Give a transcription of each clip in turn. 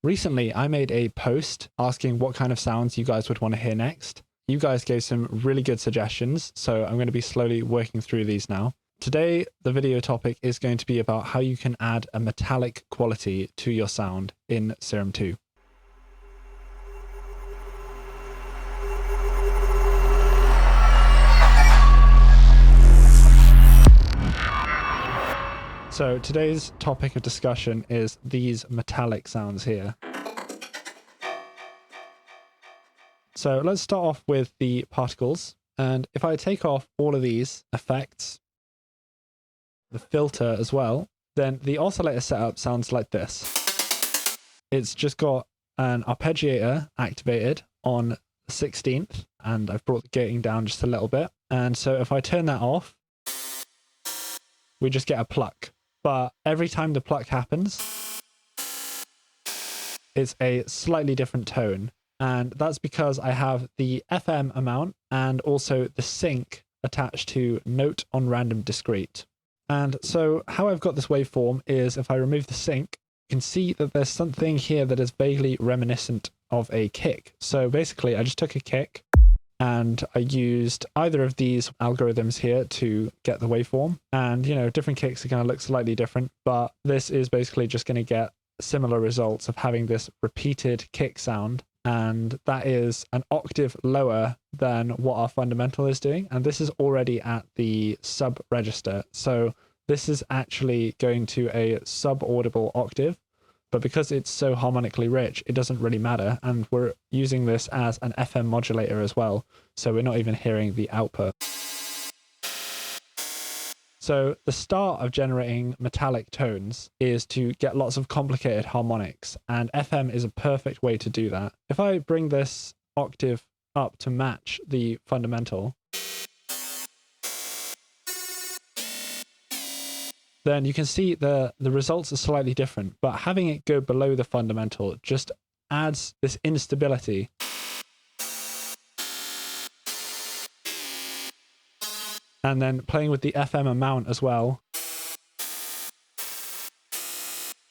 Recently, I made a post asking what kind of sounds you guys would want to hear next. You guys gave some really good suggestions, so I'm going to be slowly working through these now. Today, the video topic is going to be about how you can add a metallic quality to your sound in Serum 2. So today's topic of discussion is these metallic sounds here. So let's start off with the particles. And if I take off all of these effects, the filter as well, then the oscillator setup sounds like this. It's just got an arpeggiator activated on the 16th, and I've brought the gating down just a little bit. And so if I turn that off, we just get a pluck. But every time the pluck happens, it's a slightly different tone. And that's because I have the FM amount and also the sync attached to note on random discrete. And so how I've got this waveform is if I remove the sync, you can see that there's something here that is vaguely reminiscent of a kick. So basically I just took a kick and I used either of these algorithms here to get the waveform. And, you know, different kicks are going to look slightly different, but this is basically just going to get similar results of having this repeated kick sound. And that is an octave lower than what our fundamental is doing. And this is already at the sub register. So this is actually going to a sub-audible octave. But because it's so harmonically rich, it doesn't really matter. And we're using this as an FM modulator as well. So we're not even hearing the output. So the start of generating metallic tones is to get lots of complicated harmonics. And FM is a perfect way to do that. If I bring this octave up to match the fundamental, then you can see the results are slightly different, but having it go below the fundamental just adds this instability. And then playing with the FM amount as well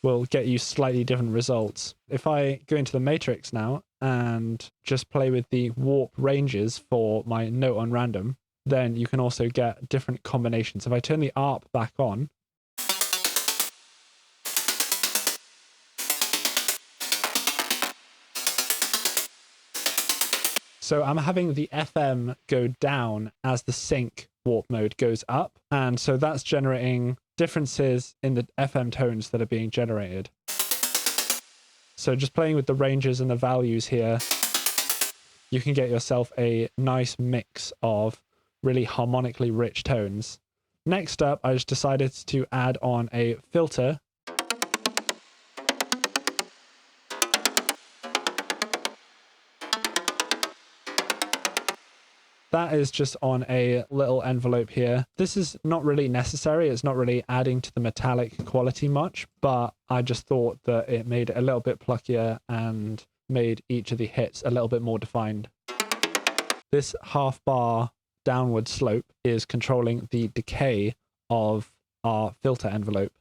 will get you slightly different results. If I go into the matrix now and just play with the warp ranges for my note on random, then you can also get different combinations. If I turn the ARP back on, so I'm having the FM go down as the sync warp mode goes up. And so that's generating differences in the FM tones that are being generated. So just playing with the ranges and the values here, you can get yourself a nice mix of really harmonically rich tones. Next up, I just decided to add on a filter. That is just on a little envelope here. This is not really necessary. It's not really adding to the metallic quality much, but I just thought that it made it a little bit pluckier and made each of the hits a little bit more defined. This half bar downward slope is controlling the decay of our filter envelope.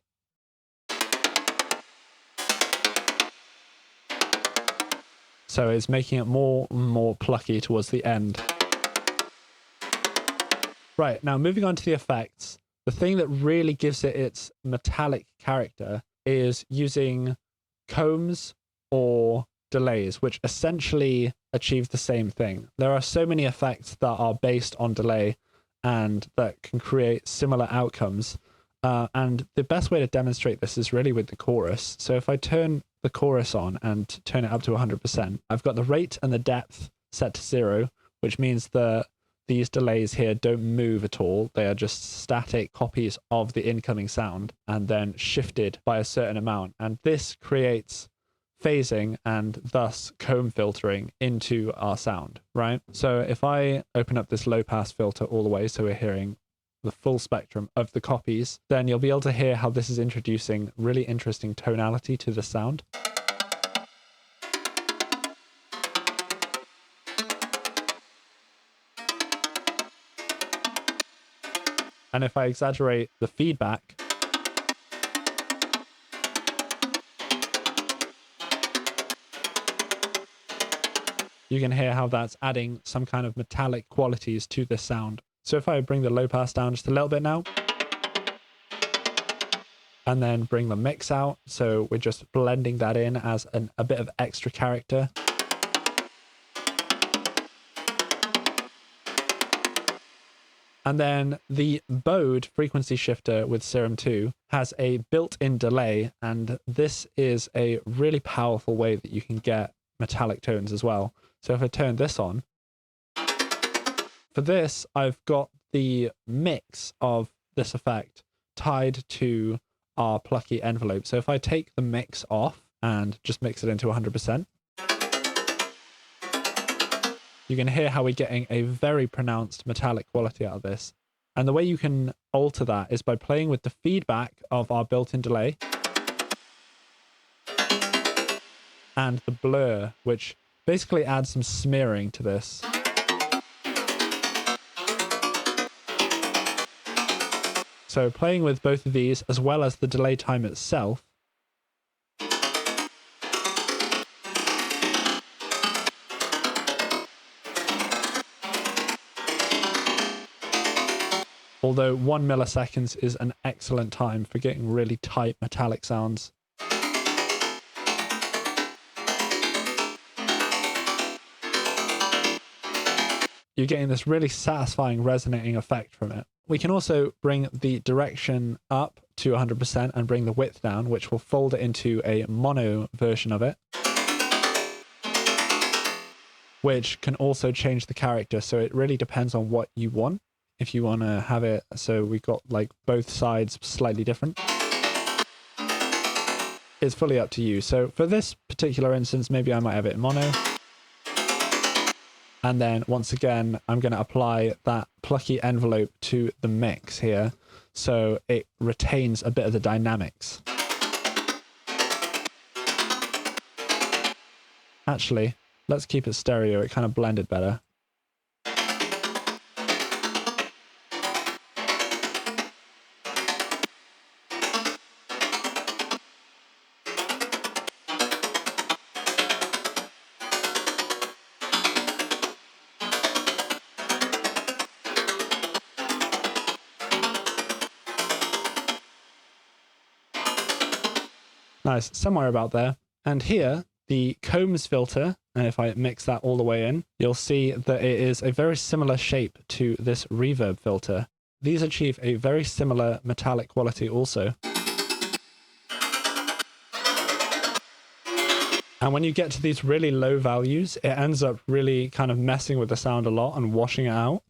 So it's making it more and more plucky towards the end. Right, now moving on to the effects, the thing that really gives it its metallic character is using combs or delays, which essentially achieve the same thing. There are so many effects that are based on delay and that can create similar outcomes. And the best way to demonstrate this is really with the chorus. So if I turn the chorus on and turn it up to 100%, I've got the rate and the depth set to 0, which means that these delays here don't move at all. They are just static copies of the incoming sound and then shifted by a certain amount. And this creates phasing and thus comb filtering into our sound, right? So if I open up this low pass filter all the way, so we're hearing the full spectrum of the copies, then you'll be able to hear how this is introducing really interesting tonality to the sound. And if I exaggerate the feedback, you can hear how that's adding some kind of metallic qualities to this sound. So if I bring the low pass down just a little bit now, and then bring the mix out, so we're just blending that in as a bit of extra character. And then the bowed frequency shifter with Serum 2 has a built-in delay, and this is a really powerful way that you can get metallic tones as well. So if I turn this on, for this, I've got the mix of this effect tied to our plucky envelope. So if I take the mix off and just mix it into 100%, you can hear how we're getting a very pronounced metallic quality out of this. And the way you can alter that is by playing with the feedback of our built-in delay and the blur, which basically adds some smearing to this. So playing with both of these as well as the delay time itself, although 1 millisecond is an excellent time for getting really tight metallic sounds. You're getting this really satisfying resonating effect from it. We can also bring the direction up to 100% and bring the width down, which will fold it into a mono version of it, which can also change the character. So it really depends on what you want. If you want to have it so we've got like both sides slightly different, it's fully up to you. So for this particular instance, maybe I might have it in mono. And then once again, I'm going to apply that plucky envelope to the mix here, so it retains a bit of the dynamics. Actually, let's keep it stereo. It kind of blended better. Nice, somewhere about there. And here, the combs filter, and if I mix that all the way in, you'll see that it is a very similar shape to this reverb filter. These achieve a very similar metallic quality also. And when you get to these really low values, it ends up really kind of messing with the sound a lot and washing it out.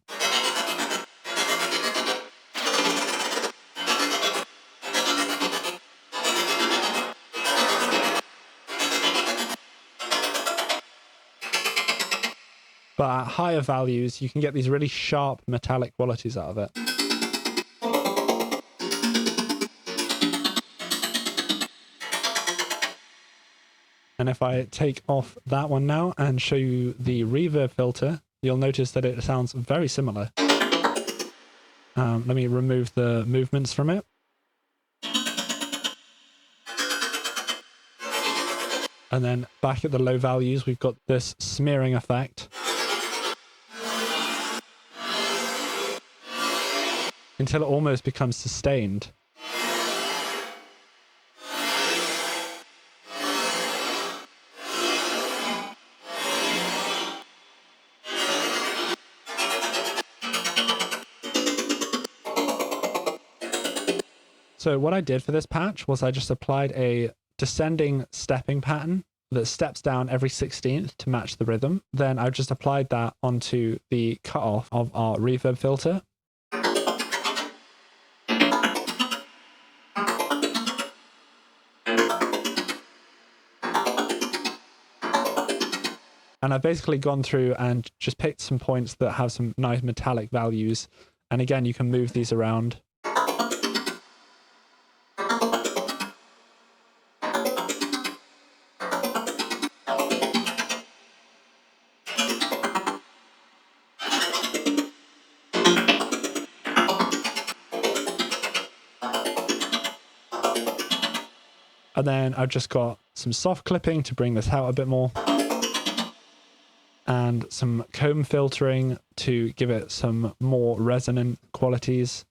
But at higher values, you can get these really sharp metallic qualities out of it. And if I take off that one now and show you the reverb filter, you'll notice that it sounds very similar. Let me remove the movements from it. And then back at the low values, we've got this smearing effect. Until it almost becomes sustained. So what I did for this patch was I just applied a descending stepping pattern that steps down every 16th to match the rhythm. Then I just applied that onto the cutoff of our reverb filter. And I've basically gone through and just picked some points that have some nice metallic values. And again, you can move these around. And then I've just got some soft clipping to bring this out a bit more. and some comb filtering to give it some more resonant qualities.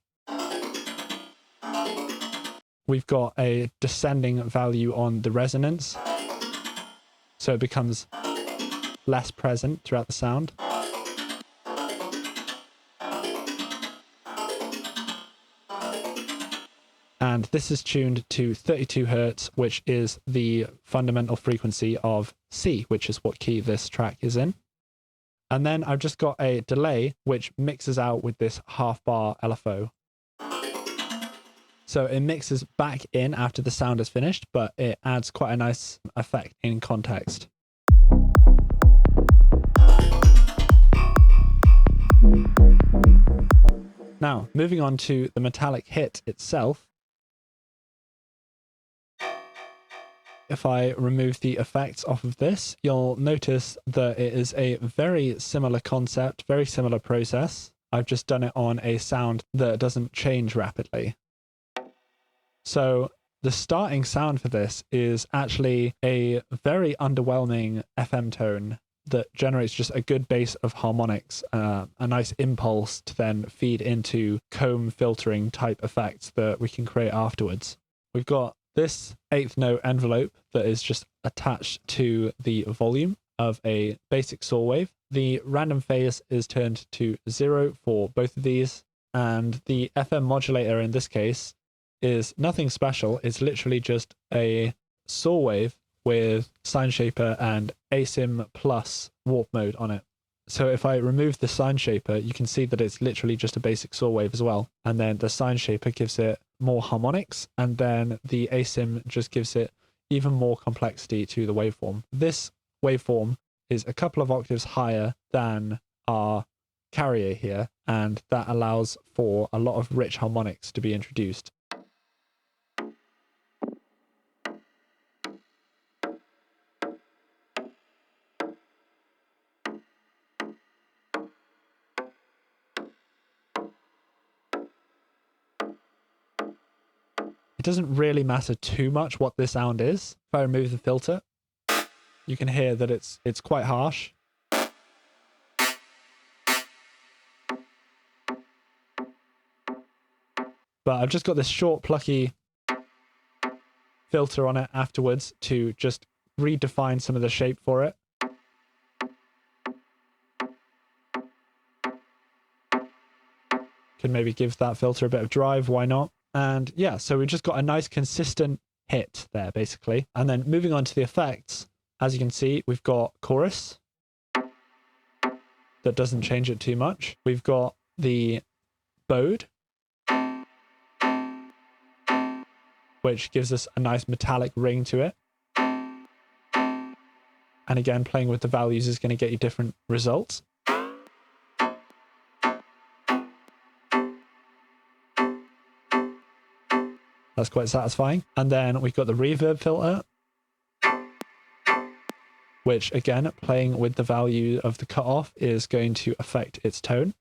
We've got a descending value on the resonance, so it becomes less present throughout the sound. And this is tuned to 32 Hertz, which is the fundamental frequency of C, which is what key this track is in. And then I've just got a delay, which mixes out with this half bar LFO. So it mixes back in after the sound is finished, but it adds quite a nice effect in context. Now, moving on to the metallic hit itself. If I remove the effects off of this, you'll notice that it is a very similar concept, very similar process. I've just done it on a sound that doesn't change rapidly. So the starting sound for this is actually a very underwhelming FM tone that generates just a good base of harmonics, a nice impulse to then feed into comb filtering type effects that we can create afterwards. We've got this eighth note envelope that is just attached to the volume of a basic saw wave. The random phase is turned to 0 for both of these, and the FM modulator in this case is nothing special. It's literally just a saw wave with sine shaper and asym plus warp mode on it. So if I remove the sine shaper, you can see that it's literally just a basic saw wave as well. And then the sine shaper gives it more harmonics, and then the asym just gives it even more complexity to the waveform. This waveform is a couple of octaves higher than our carrier here, and that allows for a lot of rich harmonics to be introduced. It doesn't really matter too much what this sound is. If I remove the filter, you can hear that it's quite harsh. But I've just got this short, plucky filter on it afterwards to just redefine some of the shape for it. Can maybe give that filter a bit of drive, why not? And yeah, so we just got a nice consistent hit there, basically. And then moving on to the effects, as you can see, we've got chorus that doesn't change it too much. We've got the bode, which gives us a nice metallic ring to it. And again, playing with the values is going to get you different results. That's quite satisfying. And then we've got the reverb filter, which again, playing with the value of the cutoff is going to affect its tone.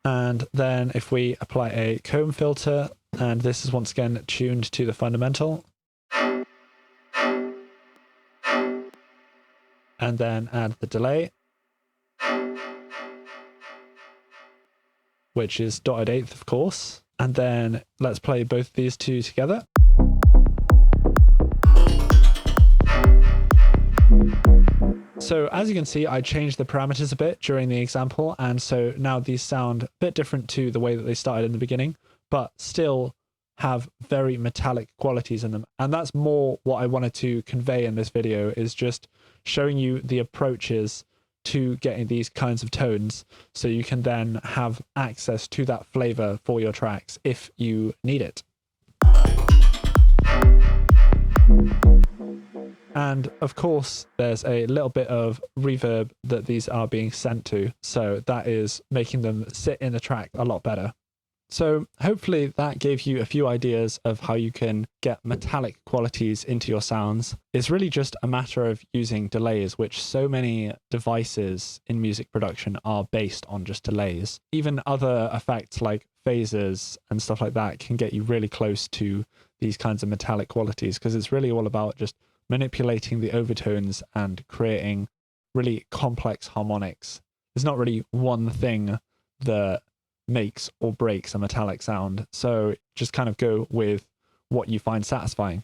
And then if we apply a comb filter, and this is once again tuned to the fundamental, and then add the delay, which is dotted eighth, of course. And then let's play both these two together. So as you can see, I changed the parameters a bit during the example, and so now these sound a bit different to the way that they started in the beginning, but still have very metallic qualities in them. And that's more what I wanted to convey in this video, is just showing you the approaches to getting these kinds of tones, so you can then have access to that flavor for your tracks if you need it. And of course, there's a little bit of reverb that these are being sent to, so that is making them sit in the track a lot better. So hopefully that gave you a few ideas of how you can get metallic qualities into your sounds. It's really just a matter of using delays, which so many devices in music production are based on just delays. Even other effects like phasers and stuff like that can get you really close to these kinds of metallic qualities, because it's really all about just manipulating the overtones and creating really complex harmonics. There's not really one thing that makes or breaks a metallic sound. So just kind of go with what you find satisfying.